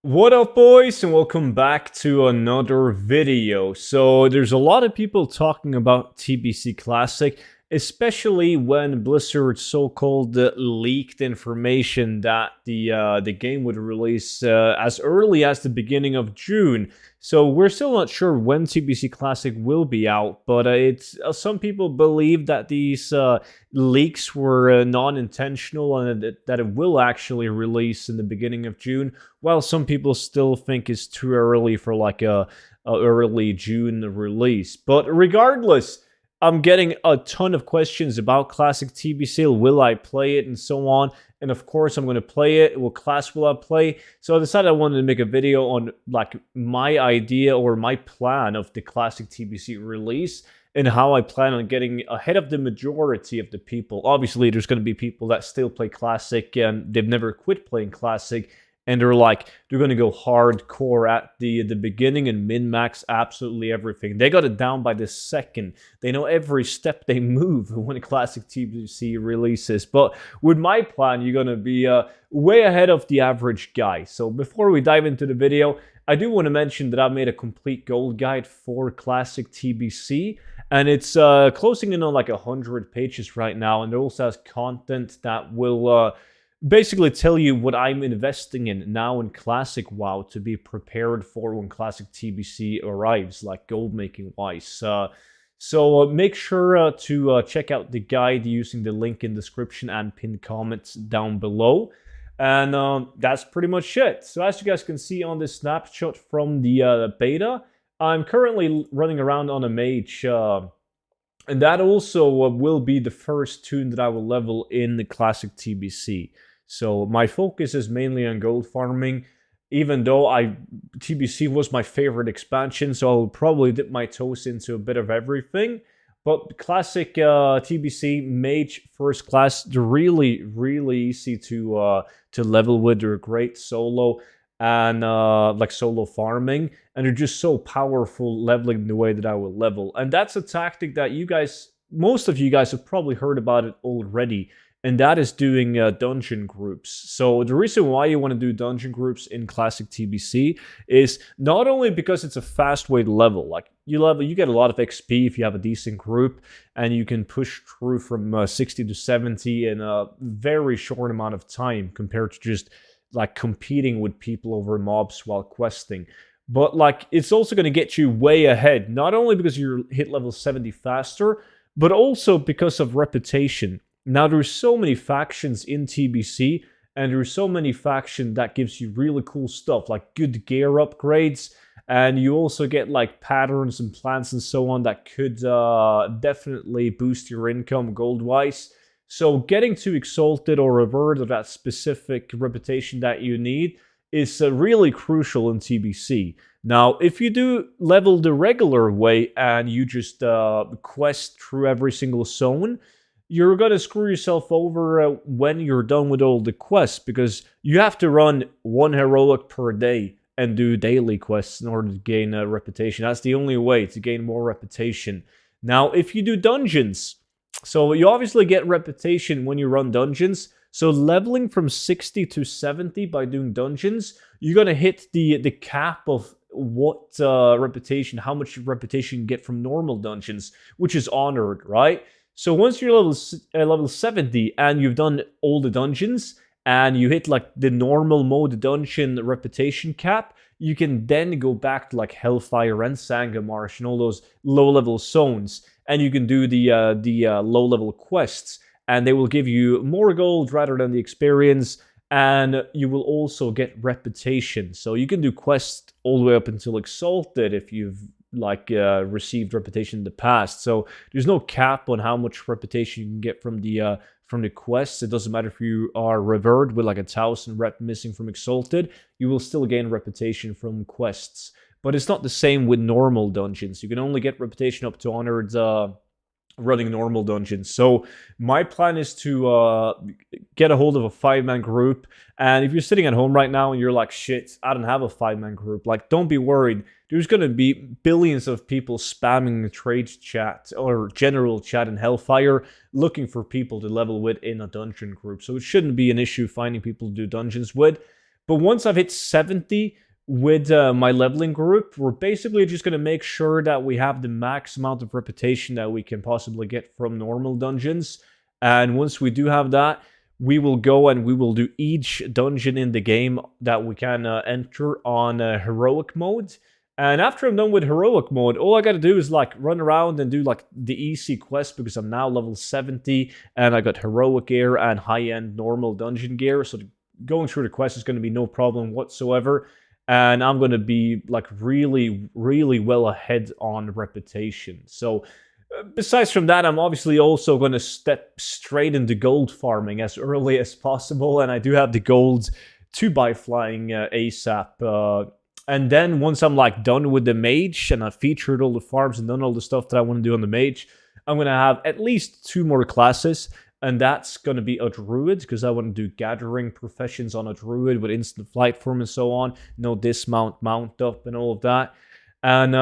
What up, boys, and welcome back to another video. So there's a lot of people talking about TBC Classic, especially when Blizzard so-called leaked information that the game would release as early as the beginning of June. So we're still not sure when TBC Classic will be out, but it's some people believe that these leaks were non-intentional and that it will actually release in the beginning of June, while some people still think it's too early for like a early June release. But regardless, I'm getting a ton of questions about Classic TBC. Will I play it and so on? And of course, I'm going to play it. What class will I play? So I decided I wanted to make a video on like my idea or my plan of the Classic TBC release and how I plan on getting ahead of the majority of the people. Obviously, there's going to be people that still play Classic and they've never quit playing Classic. And they're going to go hardcore at the beginning and min-max absolutely everything. They got it down by the second. They know every step they move when a Classic TBC releases. But with my plan, you're going to be way ahead of the average guy. So before we dive into the video, I do want to mention that I've made a complete gold guide for Classic TBC. And it's closing in on like 100 pages right now. And it also has content that will basically tell you what I'm investing in now in Classic WoW to be prepared for when Classic TBC arrives, like gold making wise. So make sure to check out the guide using the link in description and pinned comments down below. And that's pretty much it. So as you guys can see on this snapshot from the beta, I'm currently running around on a mage. And that also will be the first tune that I will level in the Classic TBC. So my focus is mainly on gold farming, even though TBC was my favorite expansion, so I'll probably dip my toes into a bit of everything. But Classic TBC Mage First Class, they're really, really easy to level with. They're great solo and like solo farming, and they're just so powerful leveling the way that I will level. And that's a tactic that most of you guys have probably heard about it already. And that is doing dungeon groups. So the reason why you want to do dungeon groups in Classic TBC is not only because it's a fast way to level. Like you get a lot of XP if you have a decent group, and you can push through from 60 to 70 in a very short amount of time compared to just like competing with people over mobs while questing. But like it's also going to get you way ahead, not only because you hit level 70 faster, but also because of reputation. Now, there's so many factions in TBC, and there's so many factions that gives you really cool stuff, like good gear upgrades, and you also get like patterns and plants and so on that could definitely boost your income gold-wise. So getting to Exalted or Revert, or that specific reputation that you need, is really crucial in TBC. Now, if you do level the regular way and you just quest through every single zone, you're going to screw yourself over when you're done with all the quests, because you have to run one heroic per day and do daily quests in order to gain a reputation. That's the only way to gain more reputation. Now, if you do dungeons, so you obviously get reputation when you run dungeons. So leveling from 60 to 70 by doing dungeons, you're going to hit the cap of what reputation, how much reputation you get from normal dungeons, which is honored, right? So once you're level 70 and you've done all the dungeons and you hit like the normal mode dungeon reputation cap, you can then go back to like Hellfire and Sangamarsh and all those low-level zones, and you can do the low-level quests, and they will give you more gold rather than the experience, and you will also get reputation. So you can do quests all the way up until Exalted if you've received reputation in the past. So there's no cap on how much reputation you can get from the quests. It doesn't matter if you are revered with like 1,000 rep missing from Exalted, you will still gain reputation from quests. But it's not the same with normal dungeons. You can only get reputation up to honored running normal dungeons. So my plan is to get a hold of a 5-man group. And if you're sitting at home right now and you're like, shit, I don't have a 5-man group, like, don't be worried. There's going to be billions of people spamming the trade chat or general chat in Hellfire looking for people to level with in a dungeon group. So it shouldn't be an issue finding people to do dungeons with. But once I've hit 70 with my leveling group, we're basically just going to make sure that we have the max amount of reputation that we can possibly get from normal dungeons. And once we do have that, we will go and we will do each dungeon in the game that we can enter on heroic mode. And after I'm done with heroic mode, all I gotta do is like run around and do like the easy quest because I'm now level 70 and I got heroic gear and high-end normal dungeon gear. So going through the quest is going to be no problem whatsoever. And I'm going to be like really, really well ahead on reputation. So besides from that, I'm obviously also going to step straight into gold farming as early as possible. And I do have the gold to buy flying ASAP. And then once I'm like done with the mage and I've featured all the farms and done all the stuff that I want to do on the mage, I'm going to have at least 2 more classes. And that's going to be a druid, because I want to do gathering professions on a druid with instant flight form and so on. No dismount, mount up, and all of that. And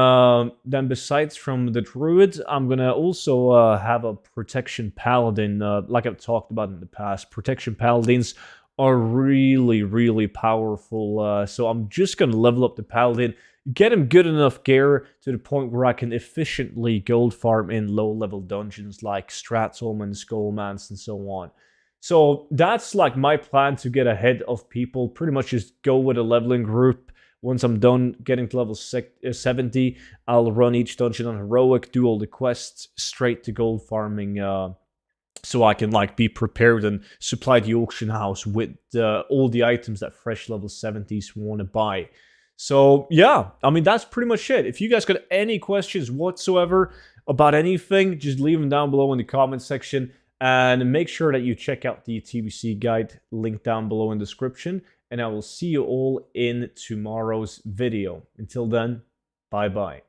then besides from the druid, I'm going to also have a protection paladin, like I've talked about in the past. Protection paladins are really, really powerful. So I'm just going to level up the paladin, get him good enough gear to the point where I can efficiently gold farm in low-level dungeons like Stratholm, Skullmans, and so on. So that's like my plan to get ahead of people. Pretty much just go with a leveling group. Once I'm done getting to level 70, I'll run each dungeon on heroic, do all the quests, straight to gold farming, so I can like be prepared and supply the auction house with all the items that fresh level 70s want to buy. So yeah, I mean, that's pretty much it. If you guys got any questions whatsoever about anything, just leave them down below in the comment section. And make sure that you check out the TBC guide, link down below in the description. And I will see you all in tomorrow's video. Until then, bye-bye.